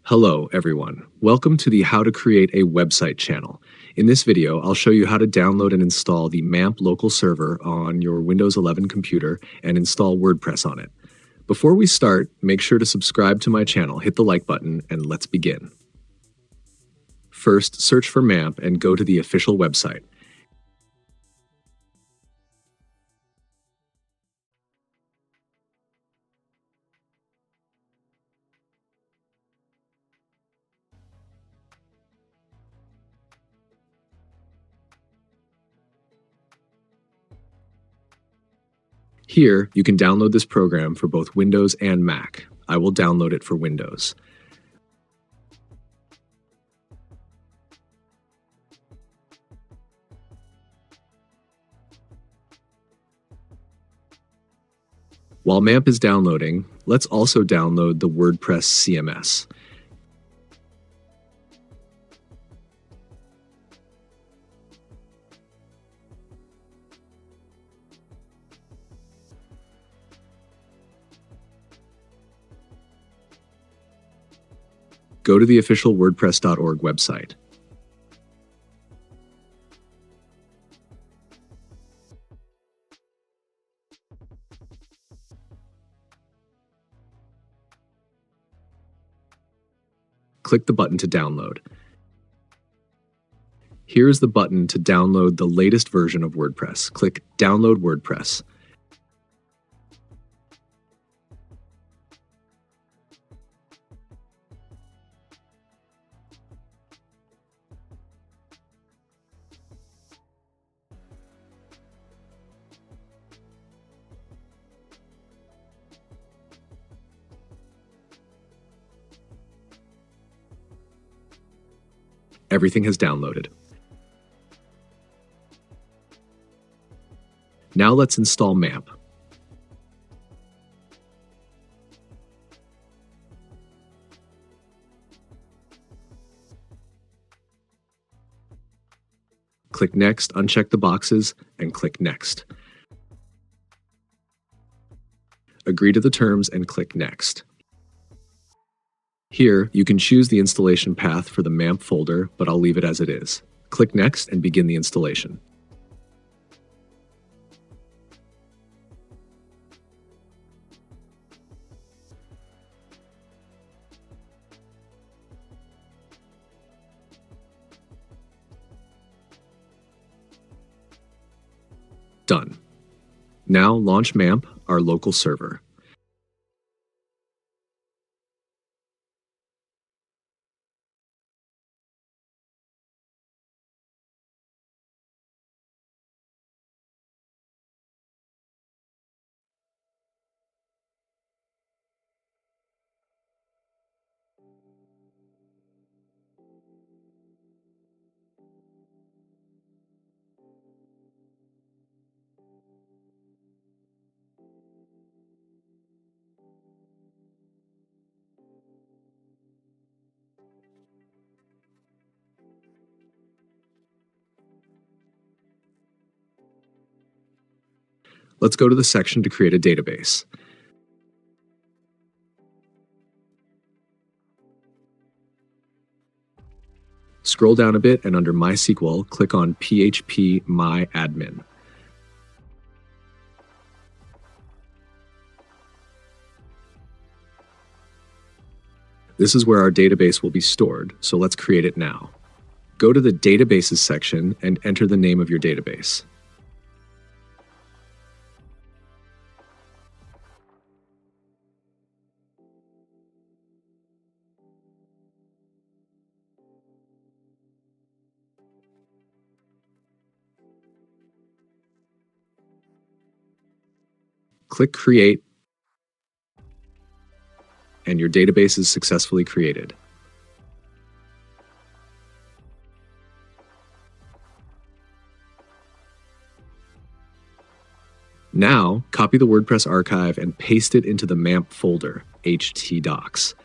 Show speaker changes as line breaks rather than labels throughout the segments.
Hello, everyone. Welcome to the How to Create a Website channel. In this video, I'll show you how to download and install the MAMP local server on your Windows 11 computer and install WordPress on it. Before we start, make sure to subscribe to my channel, hit the like button, and let's begin. First, search for MAMP and go to the official website. Here, you can download this program for both Windows and Mac. I will download it for Windows. While MAMP is downloading, let's also download the WordPress CMS. Go to the official WordPress.org website. Click the button to download. Here is the button to download the latest version of WordPress. Click Download WordPress. Everything has downloaded. Now let's install MAMP. Click Next, uncheck the boxes, and click Next. Agree to the terms and click Next. Here, you can choose the installation path for the MAMP folder, but I'll leave it as it is. Click Next and begin the installation. Done. Now launch MAMP, our local server. Let's go to the section to create a database. Scroll down a bit and under MySQL, click on PHP My Admin. This is where our database will be stored, so let's create it now. Go to the Databases section and enter the name of your database. Click Create, and your database is successfully created. Now, copy the WordPress archive and paste it into the MAMP folder, htdocs.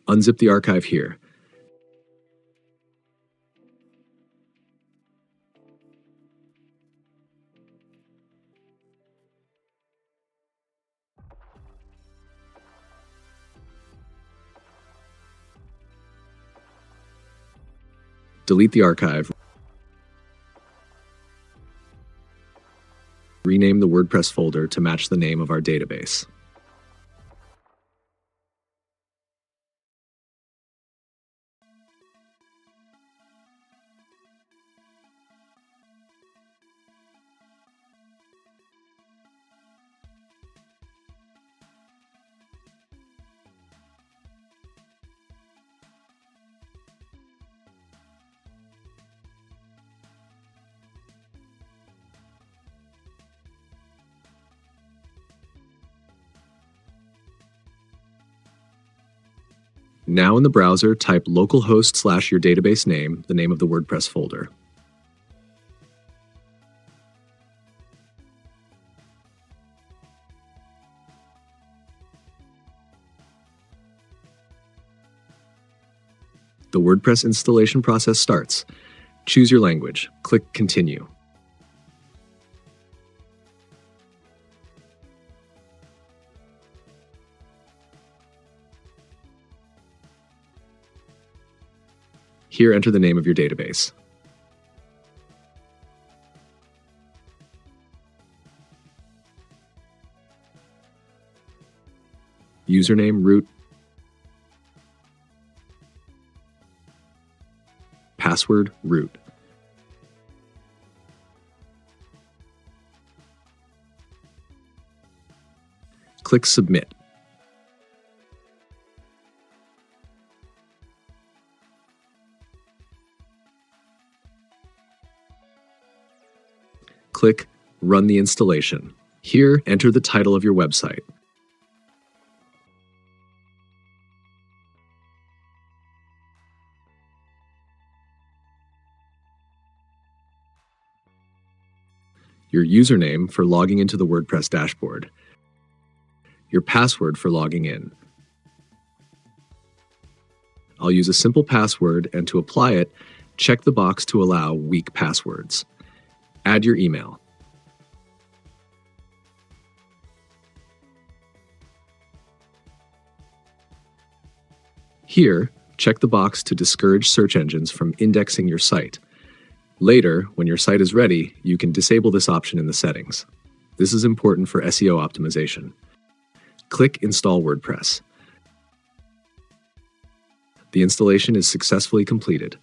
Unzip the archive here. Delete the archive. Rename the WordPress folder to match the name of our database. Now in the browser, type localhost / your database name, the name of the WordPress folder. The WordPress installation process starts. Choose your language. Click Continue. Here, enter the name of your database. Username, root. Password, root. Click Submit. Click Run the installation. Here, enter the title of your website. Your username for logging into the WordPress dashboard. Your password for logging in. I'll use a simple password, and to apply it, check the box to allow weak passwords. Add your email. Here, check the box to discourage search engines from indexing your site. Later, when your site is ready, you can disable this option in the settings. This is important for SEO optimization. Click Install WordPress. The installation is successfully completed.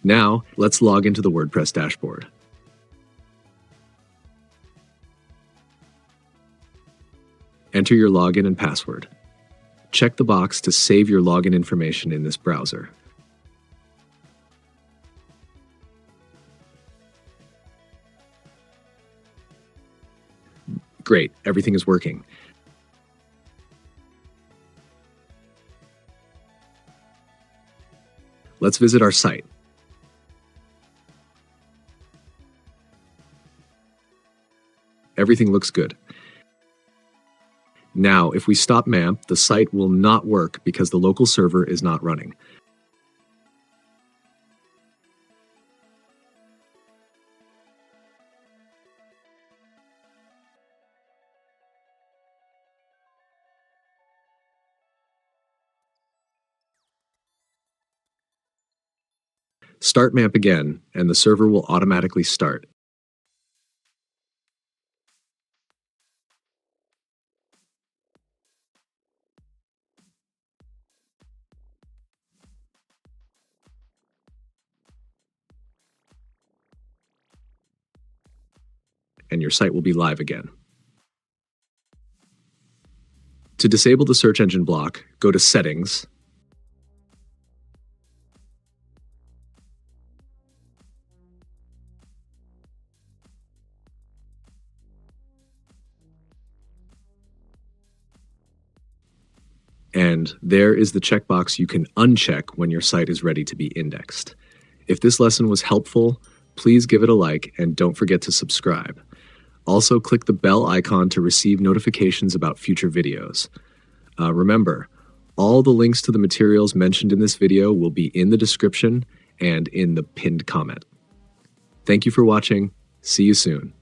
Now, let's log into the WordPress dashboard. Enter your login and password. Check the box to save your login information in this browser. Great, everything is working. Let's visit our site. Everything looks good. Now, if we stop MAMP, the site will not work because the local server is not running. Start MAMP again, and the server will automatically start. And your site will be live again. To disable the search engine block, go to Settings, and there is the checkbox you can uncheck when your site is ready to be indexed. If this lesson was helpful, please give it a like and don't forget to subscribe. Also, click the bell icon to receive notifications about future videos. Remember, All the links to the materials mentioned in this video will be in the description and in the pinned comment. Thank you for watching. See you soon.